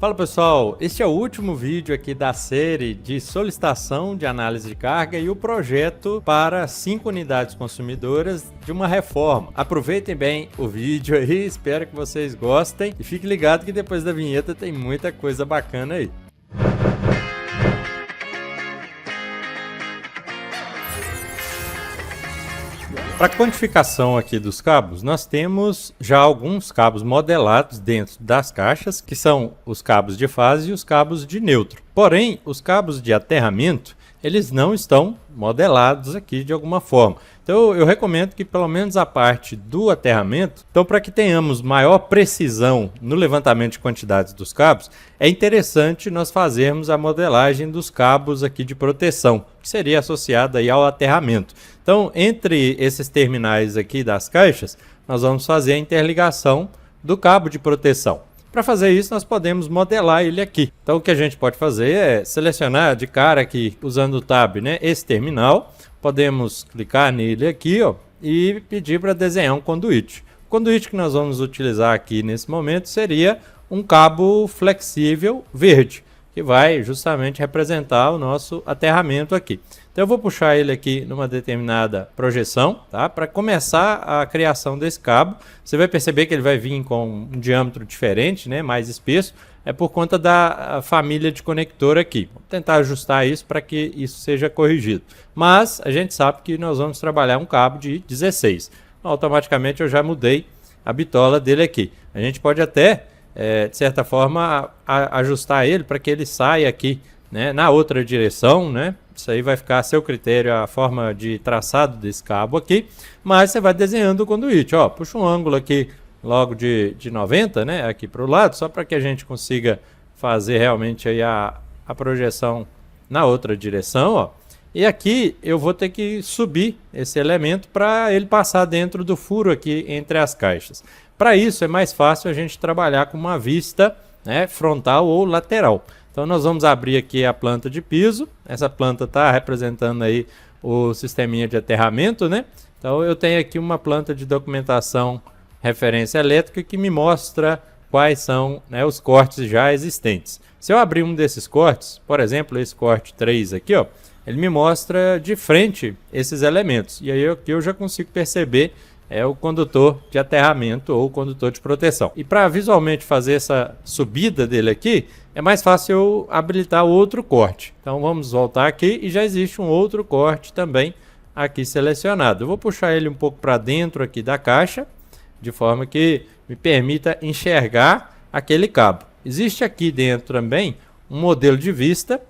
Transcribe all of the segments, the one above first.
Fala pessoal, este é o último vídeo aqui da série de solicitação de análise de carga e o projeto para 5 unidades consumidoras de uma reforma. Aproveitem bem o vídeo aí, espero que vocês gostem e fique ligado que depois da vinheta tem muita coisa bacana aí. Para a quantificação aqui dos cabos, nós temos já alguns cabos modelados dentro das caixas, que são os cabos de fase e os cabos de neutro. Porém, os cabos de aterramento, eles não estão modelados aqui de alguma forma. Então eu recomendo que pelo menos a parte do aterramento, então para que tenhamos maior precisão no levantamento de quantidades dos cabos, é interessante nós fazermos a modelagem dos cabos aqui de proteção, que seria associada aí ao aterramento. Então entre esses terminais aqui das caixas, nós vamos fazer a interligação do cabo de proteção. Para fazer isso, nós podemos modelar ele aqui. Então, o que a gente pode fazer é selecionar de cara aqui, usando o tab, né, esse terminal. Podemos clicar nele aqui, ó, e pedir para desenhar um conduíte. O conduíte que nós vamos utilizar aqui nesse momento seria um cabo flexível verde, que vai justamente representar o nosso aterramento aqui. Então eu vou puxar ele aqui numa determinada projeção, tá? Para começar a criação desse cabo. Você vai perceber que ele vai vir com um diâmetro diferente, né? Mais espesso. É por conta da família de conector aqui. Vou tentar ajustar isso para que isso seja corrigido. Mas a gente sabe que nós vamos trabalhar um cabo de 16. Então, automaticamente eu já mudei a bitola dele aqui. A gente pode até, de certa forma, ajustar ele para que ele saia aqui, né, na outra direção, né? Isso aí vai ficar a seu critério, a forma de traçado desse cabo aqui, mas você vai desenhando o conduíte, ó, puxa um ângulo aqui logo de 90, né, aqui para o lado, só para que a gente consiga fazer realmente aí a projeção na outra direção, ó. E aqui eu vou ter que subir esse elemento para ele passar dentro do furo aqui entre as caixas. Para isso é mais fácil a gente trabalhar com uma vista, né, frontal ou lateral. Então nós vamos abrir aqui a planta de piso. Essa planta está representando aí o sisteminha de aterramento, né? Então eu tenho aqui uma planta de documentação referência elétrica que me mostra quais são, né, os cortes já existentes. Se eu abrir um desses cortes, por exemplo, esse corte 3 aqui, ó, ele me mostra de frente esses elementos. E aí aqui eu já consigo perceber o condutor de aterramento ou condutor de proteção. E para visualmente fazer essa subida dele aqui, é mais fácil eu habilitar outro corte. Então vamos voltar aqui e já existe um outro corte também aqui selecionado. Eu vou puxar ele um pouco para dentro aqui da caixa, de forma que me permita enxergar aquele cabo. Existe aqui dentro também um modelo de vista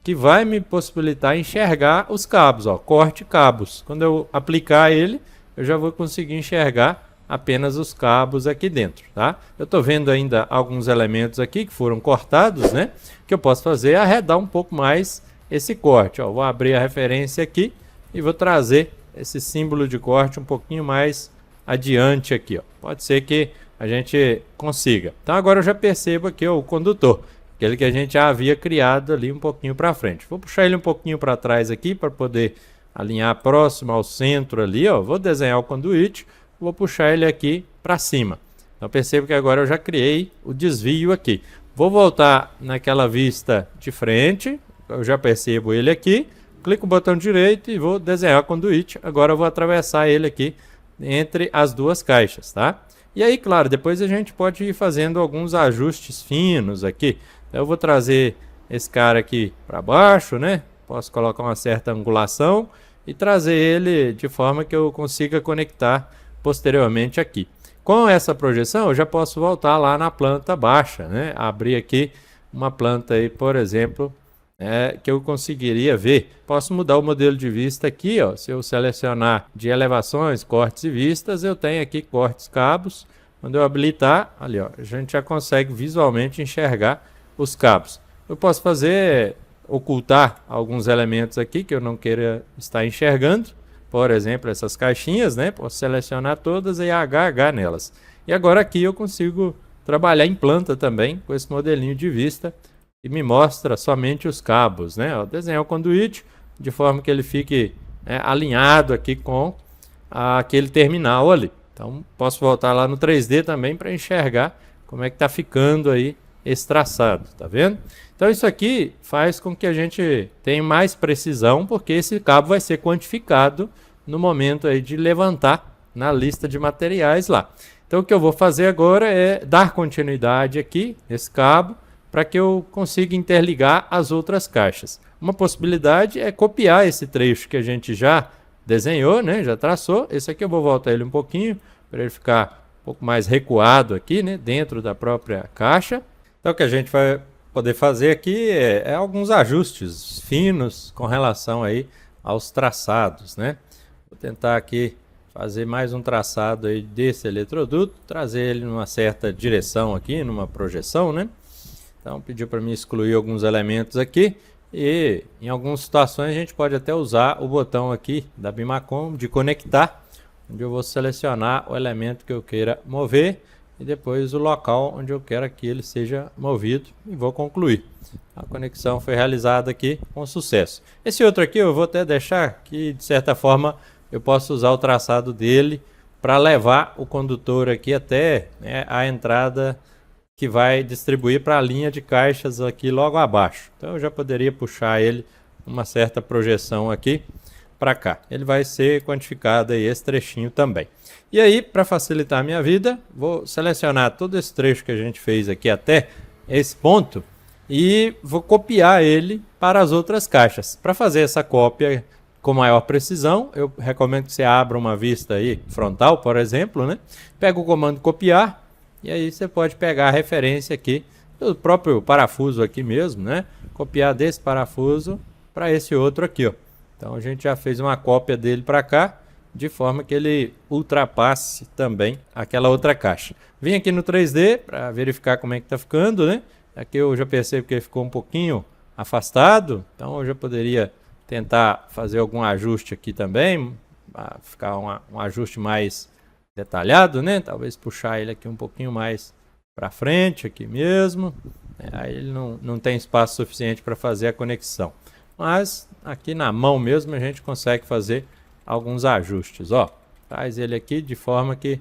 que vai me possibilitar enxergar os cabos, ó, corte cabos. Quando eu aplicar ele, eu já vou conseguir enxergar apenas os cabos aqui dentro, tá? Eu estou vendo ainda alguns elementos aqui que foram cortados, né? Que eu posso fazer é arredar um pouco mais esse corte, ó. Vou abrir a referência aqui e vou trazer esse símbolo de corte um pouquinho mais adiante aqui, ó. Pode ser que a gente consiga. Então agora eu já percebo aqui, ó, o condutor, aquele que a gente já havia criado ali um pouquinho para frente. Vou puxar ele um pouquinho para trás aqui para poder alinhar próximo ao centro ali, ó. Vou desenhar o conduíte, vou puxar ele aqui para cima. Então percebo que agora eu já criei o desvio aqui. Vou voltar naquela vista de frente, eu já percebo ele aqui, clico no botão direito e vou desenhar o conduíte. Agora eu vou atravessar ele aqui entre as duas caixas, tá? E aí, claro, depois a gente pode ir fazendo alguns ajustes finos aqui. Então eu vou trazer esse cara aqui para baixo, né? Posso colocar uma certa angulação e trazer ele de forma que eu consiga conectar posteriormente aqui. Com essa projeção eu já posso voltar lá na planta baixa, né? Abrir aqui uma planta aí, por exemplo, que eu conseguiria ver. Posso mudar o modelo de vista aqui, ó. Se eu selecionar de elevações, cortes e vistas, eu tenho aqui cortes, cabos. Quando eu habilitar, ali, ó, a gente já consegue visualmente enxergar os cabos. Eu posso fazer ocultar alguns elementos aqui que eu não queira estar enxergando, por exemplo, essas caixinhas, né? Posso selecionar todas e HH nelas. E agora aqui eu consigo trabalhar em planta também com esse modelinho de vista e me mostra somente os cabos, né? Ó, desenhar o conduíte de forma que ele fique, né, alinhado aqui com aquele terminal ali. Então posso voltar lá no 3D também para enxergar como é que está ficando aí esse traçado, tá vendo? Então isso aqui faz com que a gente tenha mais precisão, porque esse cabo vai ser quantificado no momento aí de levantar na lista de materiais lá. Então o que eu vou fazer agora é dar continuidade aqui nesse cabo para que eu consiga interligar as outras caixas. Uma possibilidade é copiar esse trecho que a gente já desenhou, né? Já traçou. Esse aqui eu vou voltar ele um pouquinho para ele ficar um pouco mais recuado aqui, né? Dentro da própria caixa. Então o que a gente vai poder fazer aqui é alguns ajustes finos com relação aí aos traçados, né? Vou tentar aqui fazer mais um traçado aí desse eletroduto, trazer ele numa certa direção aqui, numa projeção, né? Então pediu para mim excluir alguns elementos aqui e em algumas situações a gente pode até usar o botão aqui da Bimacom de conectar, onde eu vou selecionar o elemento que eu queira mover e depois o local onde eu quero que ele seja movido e vou concluir. A conexão foi realizada aqui com sucesso. Esse outro aqui eu vou até deixar que de certa forma eu posso usar o traçado dele para levar o condutor aqui até, né, a entrada que vai distribuir para a linha de caixas aqui logo abaixo. Então eu já poderia puxar ele uma certa projeção aqui para cá. Ele vai ser quantificado aí esse trechinho também. E aí, para facilitar a minha vida, vou selecionar todo esse trecho que a gente fez aqui até esse ponto e vou copiar ele para as outras caixas. Para fazer essa cópia com maior precisão, eu recomendo que você abra uma vista aí frontal, por exemplo, né? Pega o comando copiar e aí você pode pegar a referência aqui do próprio parafuso aqui mesmo, né? Copiar desse parafuso para esse outro aqui, ó. Então a gente já fez uma cópia dele para cá, de forma que ele ultrapasse também aquela outra caixa. Vim aqui no 3D para verificar como é que está ficando, né? Aqui eu já percebo que ele ficou um pouquinho afastado, então eu já poderia tentar fazer algum ajuste aqui também, para ficar um ajuste mais detalhado, né? Talvez puxar ele aqui um pouquinho mais para frente, aqui mesmo. Aí ele não tem espaço suficiente para fazer a conexão. Mas aqui na mão mesmo a gente consegue fazer alguns ajustes, ó. Traz ele aqui de forma que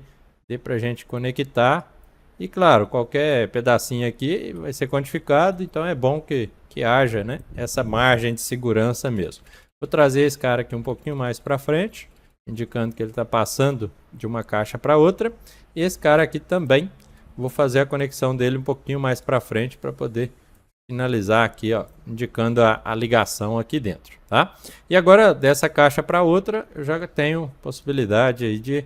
dê para a gente conectar. E claro, qualquer pedacinho aqui vai ser quantificado, então é bom que haja, né, essa margem de segurança mesmo. Vou trazer esse cara aqui um pouquinho mais para frente, indicando que ele está passando de uma caixa para outra. E esse cara aqui também, vou fazer a conexão dele um pouquinho mais para frente para poder finalizar aqui, ó, indicando a ligação aqui dentro, tá? E agora dessa caixa para outra, eu já tenho possibilidade aí de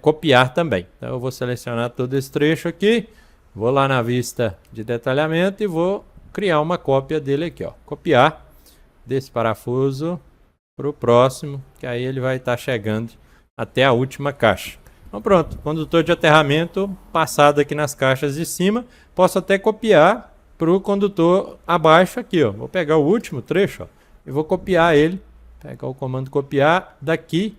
copiar também. Então eu vou selecionar todo esse trecho aqui, vou lá na vista de detalhamento e vou criar uma cópia dele aqui, ó. Copiar desse parafuso para o próximo, que aí ele vai estar chegando até a última caixa. Então pronto, condutor de aterramento passado aqui nas caixas de cima. Posso até copiar para o condutor abaixo aqui, ó. Vou pegar o último trecho, ó, e vou copiar ele. Pegar o comando copiar daqui,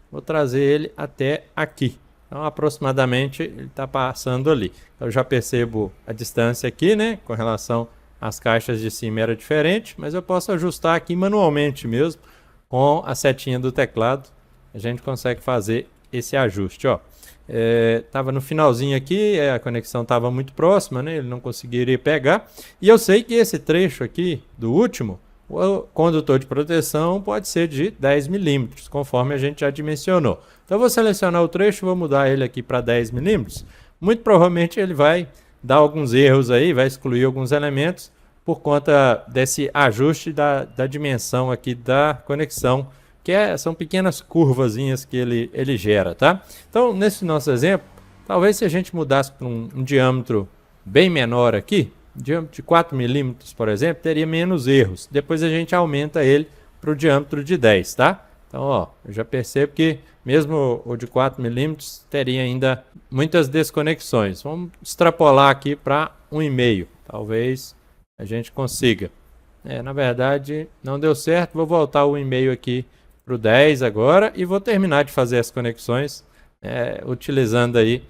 vou trazer ele até aqui. Então aproximadamente ele está passando ali. Eu já percebo a distância aqui, né, com relação às caixas de cima era diferente, mas eu posso ajustar aqui manualmente mesmo, com a setinha do teclado. A gente consegue fazer esse ajuste, ó. Tava no finalzinho aqui, a conexão estava muito próxima, né? Ele não conseguiria pegar. E eu sei que esse trecho aqui do último, o condutor de proteção pode ser de 10 milímetros, conforme a gente já dimensionou. Então eu vou selecionar o trecho, vou mudar ele aqui para 10 milímetros. Muito provavelmente ele vai dar alguns erros aí, vai excluir alguns elementos por conta desse ajuste da dimensão aqui da conexão, que são pequenas curvazinhas que ele gera, tá? Então, nesse nosso exemplo, talvez se a gente mudasse para um diâmetro bem menor aqui, diâmetro de 4 milímetros, por exemplo, teria menos erros. Depois a gente aumenta ele para o diâmetro de 10, tá? Então, ó, eu já percebo que mesmo o de 4 milímetros teria ainda muitas desconexões. Vamos extrapolar aqui para 1,5. Talvez a gente consiga. Na verdade, não deu certo. Vou voltar o 1,5 aqui para o 10 agora e vou terminar de fazer as conexões utilizando aí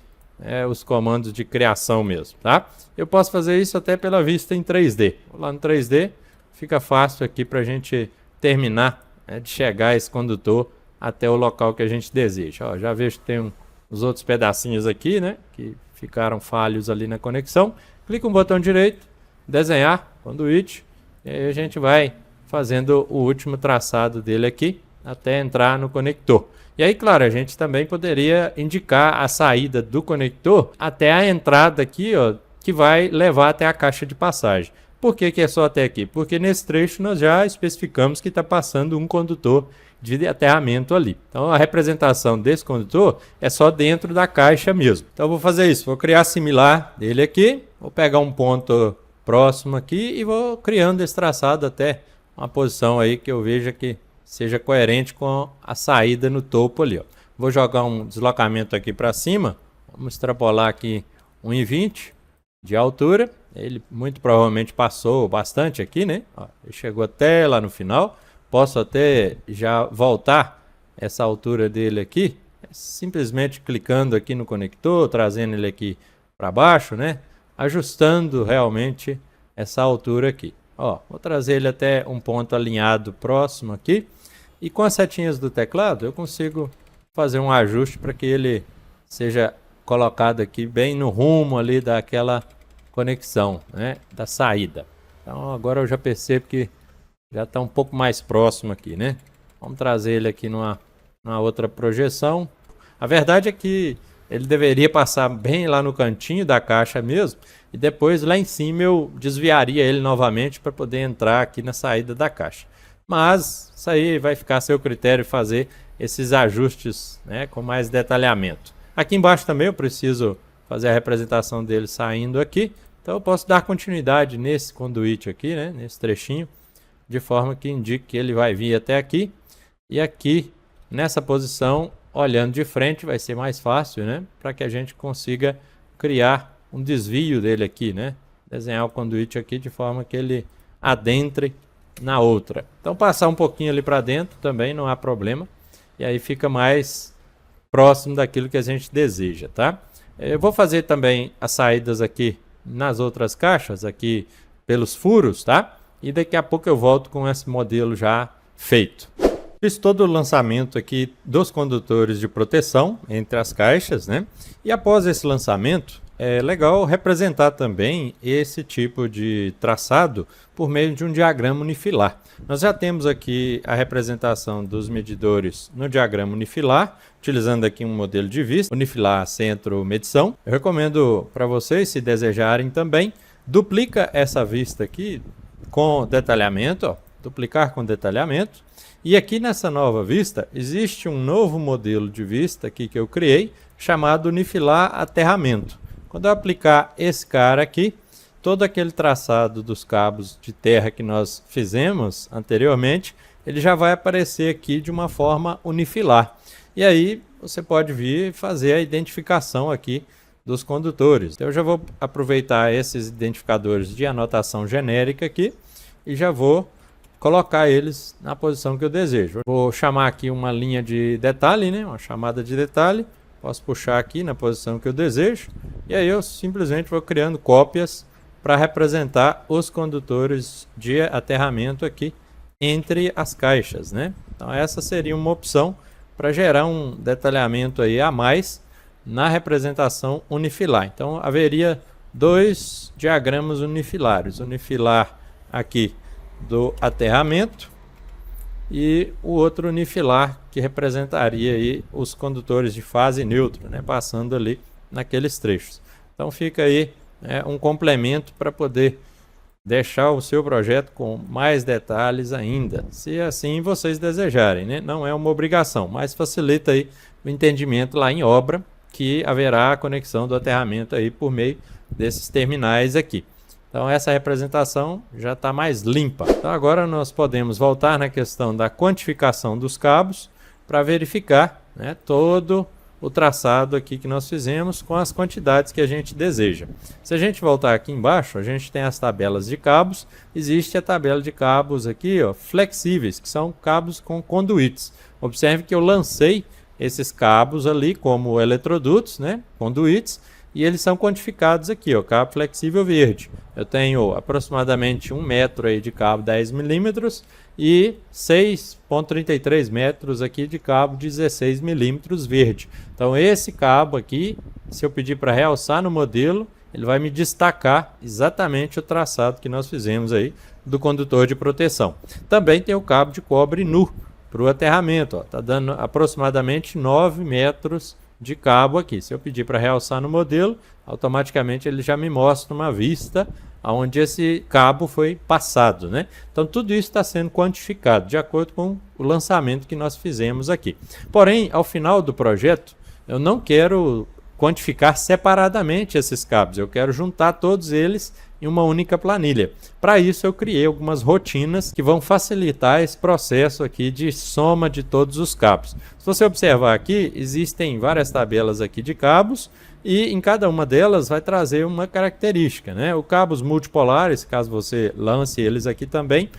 os comandos de criação mesmo, tá? Eu posso fazer isso até pela vista em 3D. Vou lá no 3D, fica fácil aqui para a gente terminar de chegar esse condutor até o local que a gente deseja. Ó, já vejo que tem os outros pedacinhos aqui, né, que ficaram falhos ali na conexão. clica no botão direito, desenhar, conduíte, e aí a gente vai fazendo o último traçado dele aqui, até entrar no conector. E aí, claro, a gente também poderia indicar a saída do conector até a entrada aqui, ó, que vai levar até a caixa de passagem. Por que que é só até aqui? Porque nesse trecho nós já especificamos que está passando um condutor de aterramento ali. Então a representação desse condutor é só dentro da caixa mesmo. Então eu vou fazer isso, vou criar similar dele aqui, vou pegar um ponto próximo aqui e vou criando esse traçado até uma posição aí que eu veja que seja coerente com a saída no topo ali, ó. Vou jogar um deslocamento aqui para cima, vamos extrapolar aqui 1,20 de altura. Ele muito provavelmente passou bastante aqui, né? Ó, ele chegou até lá no final. Posso até já voltar essa altura dele aqui, simplesmente clicando aqui no conector, trazendo ele aqui para baixo, né? Ajustando realmente essa altura aqui. Ó, vou trazer ele até um ponto alinhado próximo aqui. E com as setinhas do teclado eu consigo fazer um ajuste para que ele seja colocado aqui bem no rumo ali daquela conexão, né, da saída. Então agora eu já percebo que já está um pouco mais próximo aqui, né? Vamos trazer ele aqui numa outra projeção. A verdade é que ele deveria passar bem lá no cantinho da caixa mesmo, e depois lá em cima eu desviaria ele novamente para poder entrar aqui na saída da caixa. Mas isso aí vai ficar a seu critério fazer esses ajustes, né, com mais detalhamento. Aqui embaixo também eu preciso fazer a representação dele saindo aqui. Então eu posso dar continuidade nesse conduíte aqui, né, nesse trechinho, de forma que indique que ele vai vir até aqui. E aqui, nessa posição, olhando de frente, vai ser mais fácil, né, para que a gente consiga criar um desvio dele aqui, né, desenhar o conduíte aqui de forma que ele adentre na outra. Então passar um pouquinho ali para dentro também não há problema. E aí fica mais próximo daquilo que a gente deseja, tá? Eu vou fazer também as saídas aqui nas outras caixas, aqui pelos furos, tá? E daqui a pouco eu volto com esse modelo já feito. Fiz todo o lançamento aqui dos condutores de proteção entre as caixas, né? E após esse lançamento, é legal representar também esse tipo de traçado por meio de um diagrama unifilar. Nós já temos aqui a representação dos medidores no diagrama unifilar, utilizando aqui um modelo de vista, unifilar centro medição. Eu recomendo para vocês, se desejarem também, duplica essa vista aqui com detalhamento, ó, duplicar com detalhamento. E aqui nessa nova vista, existe um novo modelo de vista aqui que eu criei, chamado unifilar aterramento. Quando eu aplicar esse cara aqui, todo aquele traçado dos cabos de terra que nós fizemos anteriormente, ele já vai aparecer aqui de uma forma unifilar. E aí você pode vir e fazer a identificação aqui dos condutores. Então eu já vou aproveitar esses identificadores de anotação genérica aqui e já vou colocar eles na posição que eu desejo. Vou chamar aqui uma linha de detalhe, né? Uma chamada de detalhe. Posso puxar aqui na posição que eu desejo. E aí eu simplesmente vou criando cópias para representar os condutores de aterramento aqui entre as caixas, né? Então essa seria uma opção para gerar um detalhamento aí a mais na representação unifilar. Então haveria dois diagramas unifilares. Unifilar aqui do aterramento e o outro unifilar que representaria aí os condutores de fase neutra, né, passando ali naqueles trechos. Então fica aí um complemento para poder deixar o seu projeto com mais detalhes ainda, se assim vocês desejarem, né? Não é uma obrigação, mas facilita aí o entendimento lá em obra, que haverá a conexão do aterramento aí por meio desses terminais aqui. Então essa representação já está mais limpa. Então agora nós podemos voltar na questão da quantificação dos cabos para verificar, né, todo o traçado aqui que nós fizemos com as quantidades que a gente deseja. Se a gente voltar aqui embaixo, a gente tem as tabelas de cabos. Existe a tabela de cabos aqui, ó, flexíveis, que são cabos com conduítes. Observe que eu lancei esses cabos ali como eletrodutos, né, conduítes, e eles são quantificados aqui, ó, cabo flexível verde. Eu tenho aproximadamente 1 metro aí de cabo 10 milímetros e 6,33 metros aqui de cabo 16 milímetros verde. Então esse cabo aqui, se eu pedir para realçar no modelo, ele vai me destacar exatamente o traçado que nós fizemos aí do condutor de proteção. Também tem o cabo de cobre nu para o aterramento, está dando aproximadamente 9 metros de cabo aqui. Se eu pedir para realçar no modelo, automaticamente ele já me mostra uma vista onde esse cabo foi passado, né? Então tudo isso está sendo quantificado de acordo com o lançamento que nós fizemos aqui. Porém, ao final do projeto, eu não quero quantificar separadamente esses cabos, eu quero juntar todos eles em uma única planilha. Para isso eu criei algumas rotinas que vão facilitar esse processo aqui de soma de todos os cabos. Se você observar aqui, existem várias tabelas aqui de cabos e em cada uma delas vai trazer uma característica, né? O cabos multipolares, caso você lance eles aqui também,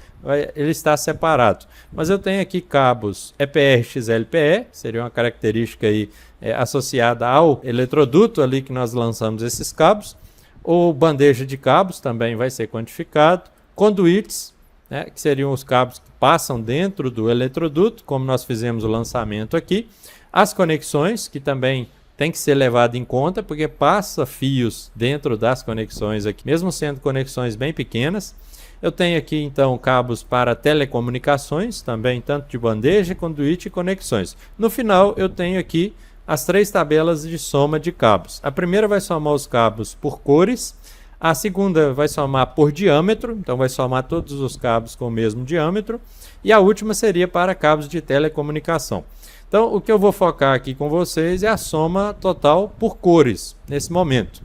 ele está separado. Mas eu tenho aqui cabos EPR-XLPE, seria uma característica aí, associada ao eletroduto ali que nós lançamos esses cabos. Ou bandeja de cabos também vai ser quantificado. Conduítes, né, que seriam os cabos que passam dentro do eletroduto, como nós fizemos o lançamento aqui. As conexões, que também tem que ser levado em conta, porque passa fios dentro das conexões aqui, mesmo sendo conexões bem pequenas. Eu tenho aqui então cabos para telecomunicações, também tanto de bandeja, conduíte e conexões. No final eu tenho aqui as 3 tabelas de soma de cabos. A primeira vai somar os cabos por cores, a segunda vai somar por diâmetro, então vai somar todos os cabos com o mesmo diâmetro, e a última seria para cabos de telecomunicação. Então o que eu vou focar aqui com vocês é a soma total por cores, nesse momento.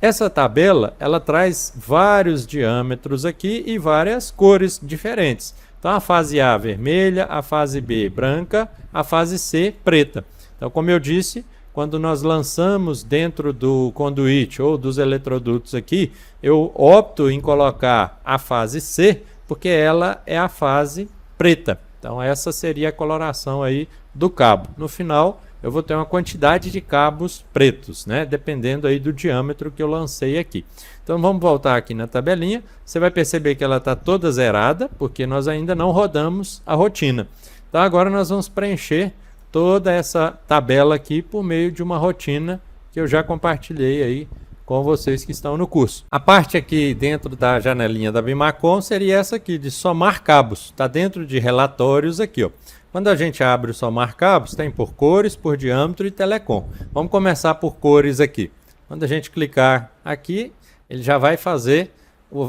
Essa tabela, ela traz vários diâmetros aqui e várias cores diferentes. Então a fase A vermelha, a fase B branca, a fase C preta. Então, como eu disse, quando nós lançamos dentro do conduíte ou dos eletrodutos aqui, eu opto em colocar a fase C, porque ela é a fase preta. Então, essa seria a coloração aí do cabo. No final, eu vou ter uma quantidade de cabos pretos, né? Dependendo aí do diâmetro que eu lancei aqui. Então, vamos voltar aqui na tabelinha. Você vai perceber que ela está toda zerada, porque nós ainda não rodamos a rotina. Então, agora nós vamos preencher toda essa tabela aqui por meio de uma rotina que eu já compartilhei aí com vocês que estão no curso. A parte aqui dentro da janelinha da Bimacom seria essa aqui, de somar cabos. Está dentro de relatórios aqui, ó. Quando a gente abre o somar cabos, tem por cores, por diâmetro e telecom. Vamos começar por cores aqui. Quando a gente clicar aqui, ele já vai fazer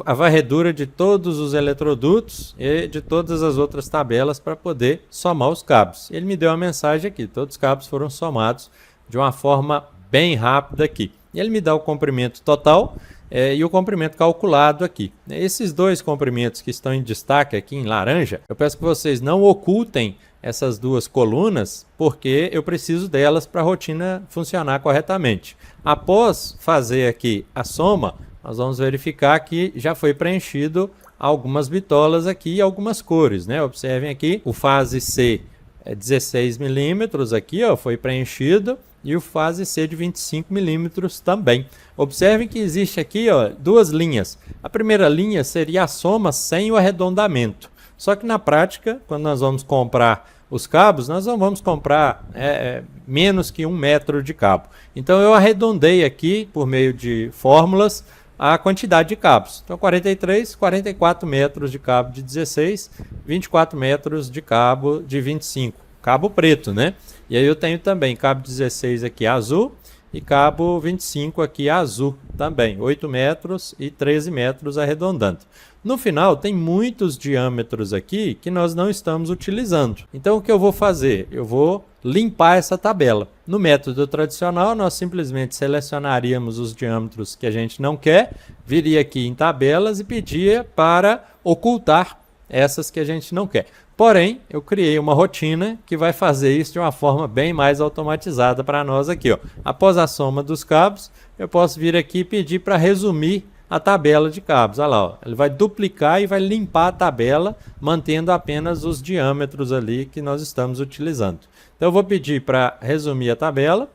a varredura de todos os eletrodutos e de todas as outras tabelas para poder somar os cabos. Ele me deu uma mensagem aqui, todos os cabos foram somados de uma forma bem rápida aqui. E ele me dá o comprimento total e o comprimento calculado aqui. Esses dois comprimentos que estão em destaque aqui em laranja, eu peço que vocês não ocultem essas duas colunas, porque eu preciso delas para a rotina funcionar corretamente. Após fazer aqui a soma, nós vamos verificar que já foi preenchido algumas bitolas aqui e algumas cores, né? Observem aqui, o fase C é 16 milímetros aqui, ó, foi preenchido, e o fase C de 25 milímetros também. Observem que existe aqui, ó, 2 linhas. A primeira linha seria a soma sem o arredondamento. Só que na prática, quando nós vamos comprar os cabos, nós não vamos comprar menos que 1 metro de cabo. Então eu arredondei aqui, por meio de fórmulas, a quantidade de cabos. Então 44 metros de cabo de 16, 24 metros de cabo de 25. Cabo preto, né? E aí eu tenho também cabo 16 aqui azul e cabo 25 aqui azul também. 8 metros e 13 metros arredondando. No final tem muitos diâmetros aqui que nós não estamos utilizando. Então o que eu vou fazer? Eu vou limpar essa tabela. No método tradicional, nós simplesmente selecionaríamos os diâmetros que a gente não quer, viria aqui em tabelas e pedia para ocultar essas que a gente não quer. Porém, eu criei uma rotina que vai fazer isso de uma forma bem mais automatizada para nós aqui, ó. Após a soma dos cabos, eu posso vir aqui e pedir para resumir a tabela de cabos. Olha lá, ó. Ele vai duplicar e vai limpar a tabela, mantendo apenas os diâmetros ali que nós estamos utilizando. Então eu vou pedir para resumir a tabela,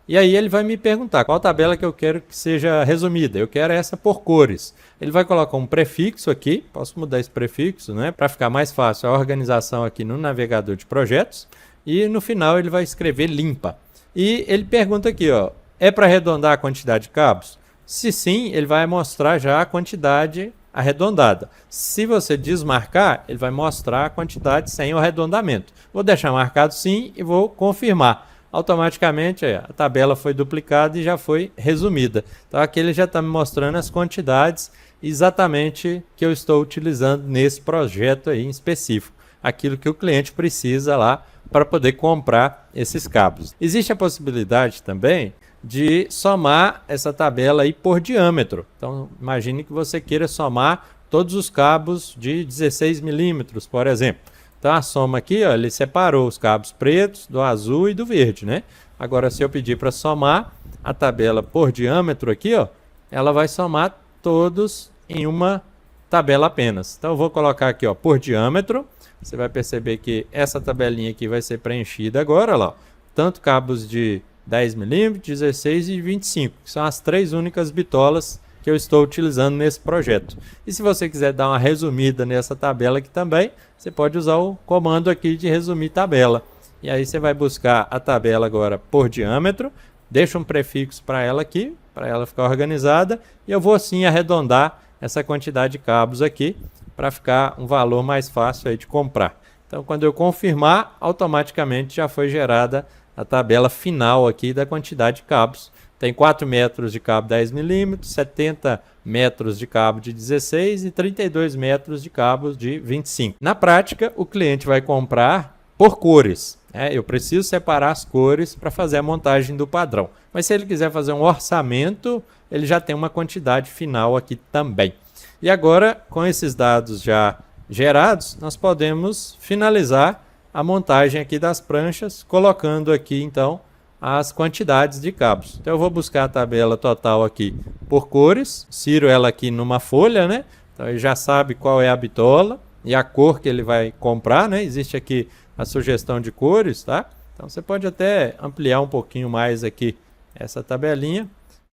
e aí ele vai me perguntar qual tabela que eu quero que seja resumida. Eu quero essa por cores. Ele vai colocar um prefixo aqui, posso mudar esse prefixo, né, para ficar mais fácil a organização aqui no navegador de projetos, e no final ele vai escrever limpa. E ele pergunta aqui, ó, é para arredondar a quantidade de cabos? Se sim, ele vai mostrar já a quantidade arredondada. Se você desmarcar, ele vai mostrar a quantidade sem o arredondamento. Vou deixar marcado sim e vou confirmar. Automaticamente a tabela foi duplicada e já foi resumida. Então aqui ele já está me mostrando as quantidades exatamente que eu estou utilizando nesse projeto aí em específico. Aquilo que o cliente precisa lá para poder comprar esses cabos. Existe a possibilidade também de somar essa tabela aí por diâmetro. Então, imagine que você queira somar todos os cabos de 16 milímetros, por exemplo. Então, a soma aqui, ó, ele separou os cabos pretos, do azul e do verde, né? Agora, se eu pedir para somar a tabela por diâmetro aqui, ó, ela vai somar todos em uma tabela apenas. Então, eu vou colocar aqui, ó, por diâmetro. Você vai perceber que essa tabelinha aqui vai ser preenchida agora, ó, tanto cabos de 10 milímetros, 16 e 25, que são as três únicas bitolas que eu estou utilizando nesse projeto. E se você quiser dar uma resumida nessa tabela aqui também, você pode usar o comando aqui de resumir tabela. E aí você vai buscar a tabela agora por diâmetro, deixa um prefixo para ela aqui, para ela ficar organizada, e eu vou assim arredondar essa quantidade de cabos aqui, para ficar um valor mais fácil aí de comprar. Então, quando eu confirmar, automaticamente já foi gerada a tabela final aqui da quantidade de cabos. Tem 4 metros de cabo 10 milímetros, 70 metros de cabo de 16 e 32 metros de cabo de 25. Na prática, o cliente vai comprar por cores. Eu preciso separar as cores para fazer a montagem do padrão. Mas se ele quiser fazer um orçamento, ele já tem uma quantidade final aqui também. E agora, com esses dados já gerados, nós podemos finalizar a montagem aqui das pranchas, colocando aqui então as quantidades de cabos. Então eu vou buscar a tabela total aqui por cores, insiro ela aqui numa folha, né? Então ele já sabe qual é a bitola e a cor que ele vai comprar, né? Existe aqui a sugestão de cores, tá? Então você pode até ampliar um pouquinho mais aqui essa tabelinha,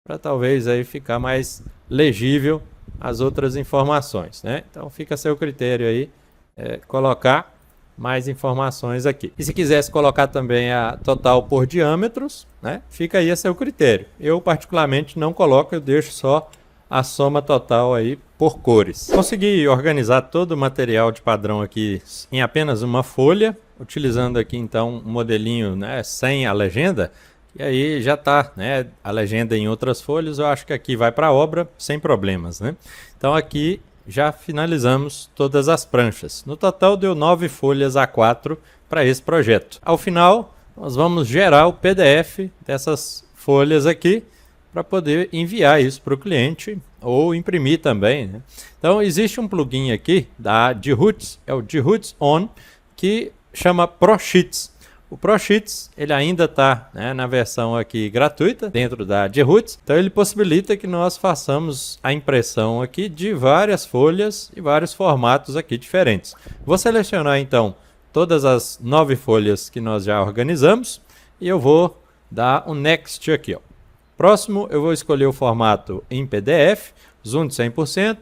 para talvez aí ficar mais legível as outras informações, né? Então fica a seu critério aí colocar mais informações aqui. E se quisesse colocar também a total por diâmetros, né? Fica aí a seu critério. Eu particularmente não coloco, eu deixo só a soma total aí por cores. Consegui organizar todo o material de padrão aqui em apenas uma folha, utilizando aqui então um modelinho, né, sem a legenda. E aí já está, né, a legenda em outras folhas, eu acho que aqui vai para a obra sem problemas, né? Então aqui já finalizamos todas as pranchas. No total deu 9 folhas A4 para esse projeto. Ao final, nós vamos gerar o PDF dessas folhas aqui para poder enviar isso para o cliente ou imprimir também, né? Então existe um plugin aqui da Droots, é o Droots On, que chama ProSheets. O ProSheets ele ainda está, né, na versão aqui gratuita dentro da Droots, então ele possibilita que nós façamos a impressão aqui de várias folhas e vários formatos aqui diferentes. Vou selecionar então todas as 9 folhas que nós já organizamos e eu vou dar um Next aqui, ó. Próximo eu vou escolher o formato em PDF, zoom de 100%,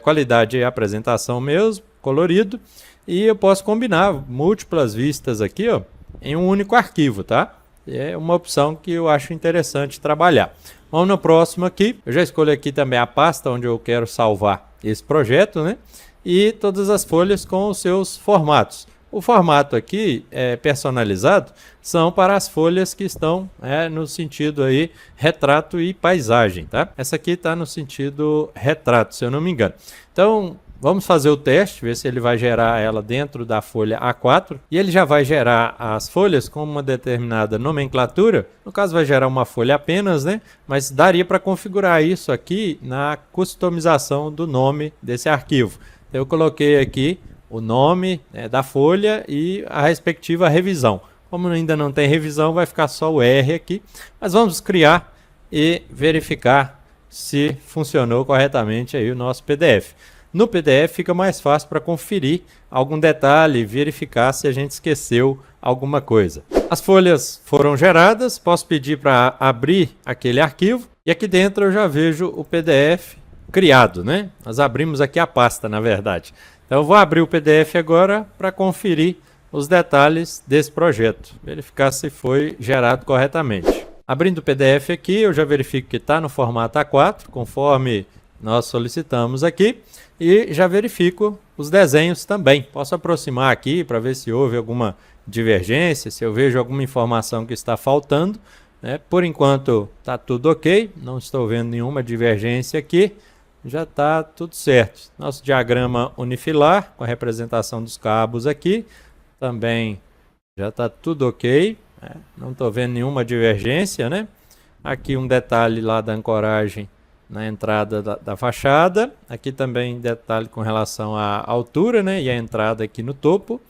qualidade e apresentação mesmo, colorido, e eu posso combinar múltiplas vistas aqui, ó, em um único arquivo, tá? É uma opção que eu acho interessante trabalhar. Vamos no próximo aqui. Eu já escolho aqui também a pasta onde eu quero salvar esse projeto, né? E todas as folhas com os seus formatos. O formato aqui personalizado são para as folhas que estão no sentido aí retrato e paisagem, tá? Essa aqui está no sentido retrato, se eu não me engano. Então vamos fazer o teste, ver se ele vai gerar ela dentro da folha A4. E ele já vai gerar as folhas com uma determinada nomenclatura. No caso vai gerar uma folha apenas, né? Mas daria para configurar isso aqui na customização do nome desse arquivo. Eu coloquei aqui o nome da folha e a respectiva revisão. Como ainda não tem revisão, vai ficar só o R aqui. Mas vamos criar e verificar se funcionou corretamente aí o nosso PDF. No PDF fica mais fácil para conferir algum detalhe, verificar se a gente esqueceu alguma coisa. As folhas foram geradas, posso pedir para abrir aquele arquivo e aqui dentro eu já vejo o PDF criado, né? Nós abrimos aqui a pasta, na verdade. Então eu vou abrir o PDF agora para conferir os detalhes desse projeto, verificar se foi gerado corretamente. Abrindo o PDF aqui, eu já verifico que está no formato A4, conforme nós solicitamos aqui, e já verifico os desenhos também. Posso aproximar aqui para ver se houve alguma divergência, se eu vejo alguma informação que está faltando, né? Por enquanto está tudo ok, não estou vendo nenhuma divergência aqui, já está tudo certo. Nosso diagrama unifilar com a representação dos cabos aqui, também já está tudo ok, né? Não estou vendo nenhuma divergência, né? Aqui um detalhe lá da ancoragem na entrada da fachada, aqui também detalhe com relação à altura, né? E a entrada aqui no topo.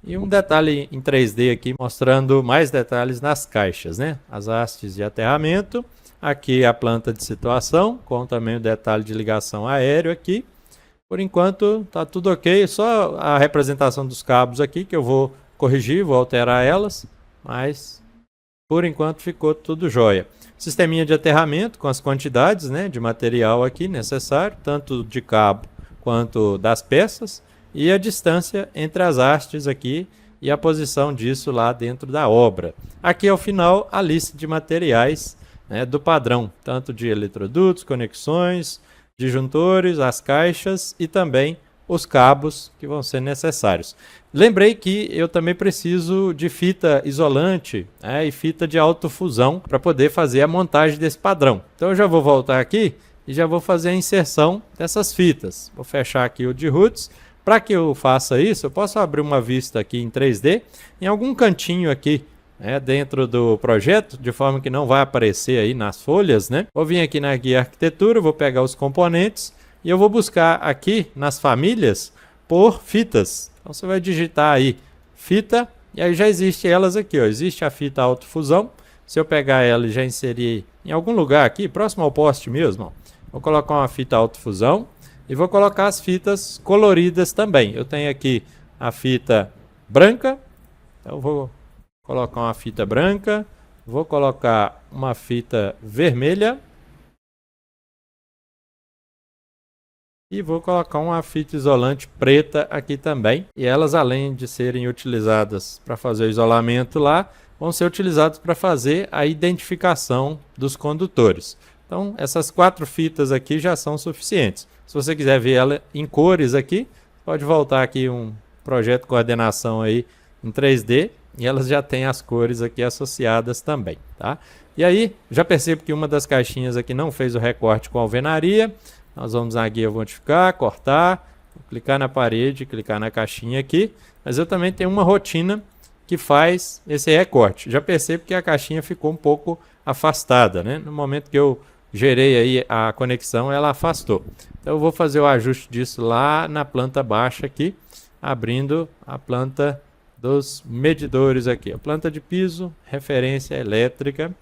E um detalhe em 3D aqui mostrando mais detalhes nas caixas, né? As hastes de aterramento, aqui a planta de situação, com também o detalhe de ligação aéreo aqui. Por enquanto está tudo ok, só a representação dos cabos aqui que eu vou corrigir, vou alterar elas, mas por enquanto ficou tudo jóia. Sisteminha de aterramento com as quantidades, né, de material aqui necessário, tanto de cabo quanto das peças. E a distância entre as hastes aqui e a posição disso lá dentro da obra. Aqui ao final a lista de materiais, né, do padrão, tanto de eletrodutos, conexões, disjuntores, as caixas e também os cabos que vão ser necessários. Lembrei que eu também preciso de fita isolante, né, e fita de autofusão para poder fazer a montagem desse padrão. Então eu já vou voltar aqui e já vou fazer a inserção dessas fitas. Vou fechar aqui o de roots. Para que eu faça isso, eu posso abrir uma vista aqui em 3D, em algum cantinho aqui, né, dentro do projeto, de forma que não vai aparecer aí nas folhas, né? Vou vir aqui na guia arquitetura, vou pegar os componentes e eu vou buscar aqui nas famílias por fitas. Então você vai digitar aí fita e aí já existe elas aqui, ó. Existe a fita autofusão. Se eu pegar ela e já inserir em algum lugar aqui, próximo ao poste mesmo, ó, vou colocar uma fita autofusão. E vou colocar as fitas coloridas também. Eu tenho aqui a fita branca. Então vou colocar uma fita branca. Vou colocar uma fita vermelha. E vou colocar uma fita isolante preta aqui também. E elas, além de serem utilizadas para fazer o isolamento lá, vão ser utilizadas para fazer a identificação dos condutores. Então essas 4 fitas aqui já são suficientes. Se você quiser ver ela em cores aqui, pode voltar aqui um projeto de coordenação aí em 3D e elas já têm as cores aqui associadas também, tá? E aí, já percebo que uma das caixinhas aqui não fez o recorte com alvenaria. Nós vamos na guia modificar, cortar, clicar na parede, clicar na caixinha aqui. Mas eu também tenho uma rotina que faz esse recorte. Já percebo que a caixinha ficou um pouco afastada, né? No momento que eu gerei aí a conexão, ela afastou. Então eu vou fazer o ajuste disso lá na planta baixa aqui, abrindo a planta dos medidores aqui. A planta de piso, referência elétrica,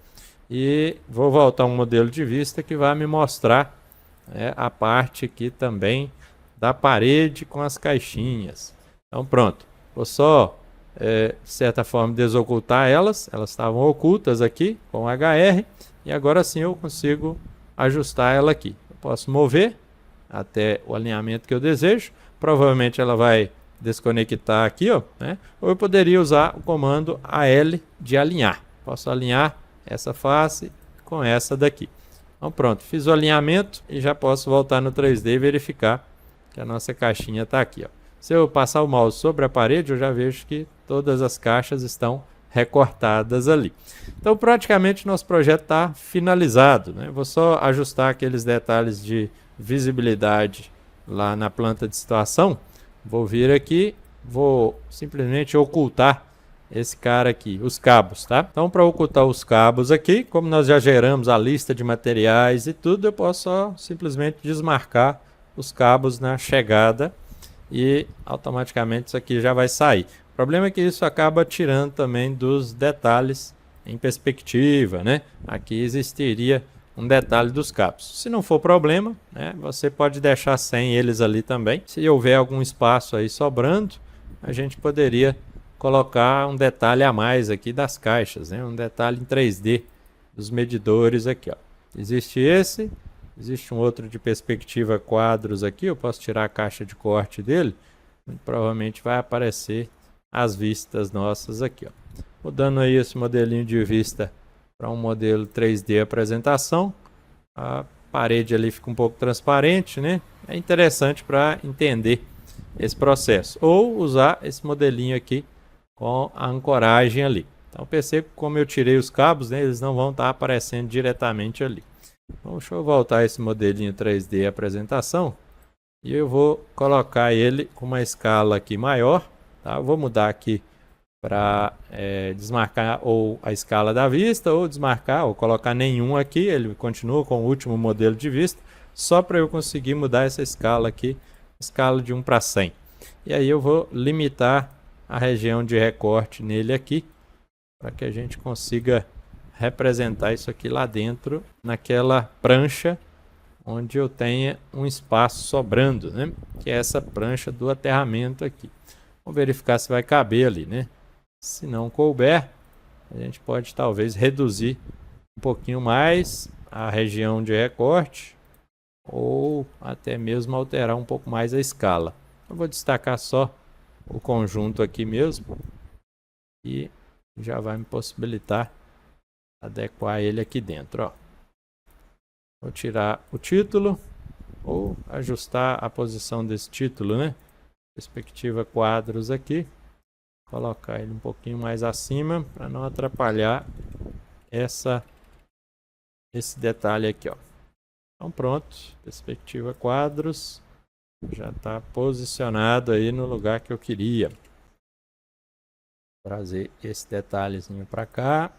e vou voltar um modelo de vista que vai me mostrar, né, a parte aqui também da parede com as caixinhas. Então pronto, vou só de certa forma desocultar elas estavam ocultas aqui com HR, e agora sim eu consigo ajustar ela aqui. Eu posso mover até o alinhamento que eu desejo. Provavelmente ela vai desconectar aqui, ó, né? Ou eu poderia usar o comando AL de alinhar. Posso alinhar essa face com essa daqui. Então pronto, fiz o alinhamento e já posso voltar no 3D e verificar que a nossa caixinha está aqui, ó. Se eu passar o mouse sobre a parede, eu já vejo que todas as caixas estão recortadas ali. Então praticamente nosso projeto está finalizado, né? Vou só ajustar aqueles detalhes de visibilidade lá na planta de situação. Vou vir aqui, vou simplesmente ocultar esse cara aqui, os cabos, tá? Então para ocultar os cabos aqui, como nós já geramos a lista de materiais e tudo, eu posso só simplesmente desmarcar os cabos na chegada e automaticamente isso aqui já vai sair. O problema é que isso acaba tirando também dos detalhes em perspectiva, né? Aqui existiria um detalhe dos cabos. Se não for problema, né, você pode deixar sem eles ali também. Se houver algum espaço aí sobrando, a gente poderia colocar um detalhe a mais aqui das caixas, né? Um detalhe em 3D dos medidores aqui, ó. Existe esse, existe um outro de perspectiva quadros aqui. Eu posso tirar a caixa de corte dele, provavelmente vai aparecer as vistas nossas aqui, ó. Mudando aí esse modelinho de vista para um modelo 3D apresentação. A parede ali fica um pouco transparente, né? É interessante para entender esse processo. Ou usar esse modelinho aqui com a ancoragem ali. Então perceba que como eu tirei os cabos, né, eles não vão estar aparecendo diretamente ali. Então, deixa eu voltar esse modelinho 3D apresentação. E eu vou colocar ele com uma escala aqui maior. Tá? Eu vou mudar aqui para desmarcar ou a escala da vista, ou desmarcar, ou colocar nenhum aqui. Ele continua com o último modelo de vista, só para eu conseguir mudar essa escala aqui, escala de 1 para 100. E aí eu vou limitar a região de recorte nele aqui, para que a gente consiga representar isso aqui lá dentro, naquela prancha onde eu tenha um espaço sobrando, né? Que é essa prancha do aterramento aqui. Vamos verificar se vai caber ali, né? Se não couber, a gente pode talvez reduzir um pouquinho mais a região de recorte ou até mesmo alterar um pouco mais a escala. Eu vou destacar só o conjunto aqui mesmo e já vai me possibilitar adequar ele aqui dentro, ó. Vou tirar o título ou ajustar a posição desse título, né? Perspectiva quadros aqui. Colocar ele um pouquinho mais acima para não atrapalhar esse detalhe aqui, ó. Então pronto, perspectiva quadros já está posicionado aí no lugar que eu queria. Vou trazer esse detalhezinho para cá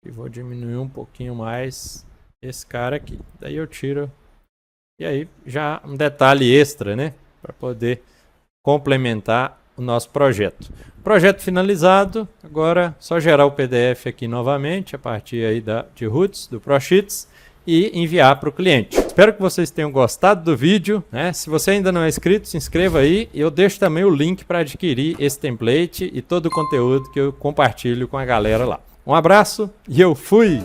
e vou diminuir um pouquinho mais esse cara aqui. Daí eu tiro e aí já um detalhe extra, né, para poder complementar o nosso projeto. Projeto finalizado, agora só gerar o PDF aqui novamente a partir aí de roots, do ProSheets e enviar para o cliente. Espero que vocês tenham gostado do vídeo, né? Se você ainda não é inscrito, se inscreva aí e eu deixo também o link para adquirir esse template e todo o conteúdo que eu compartilho com a galera lá. Um abraço e eu fui!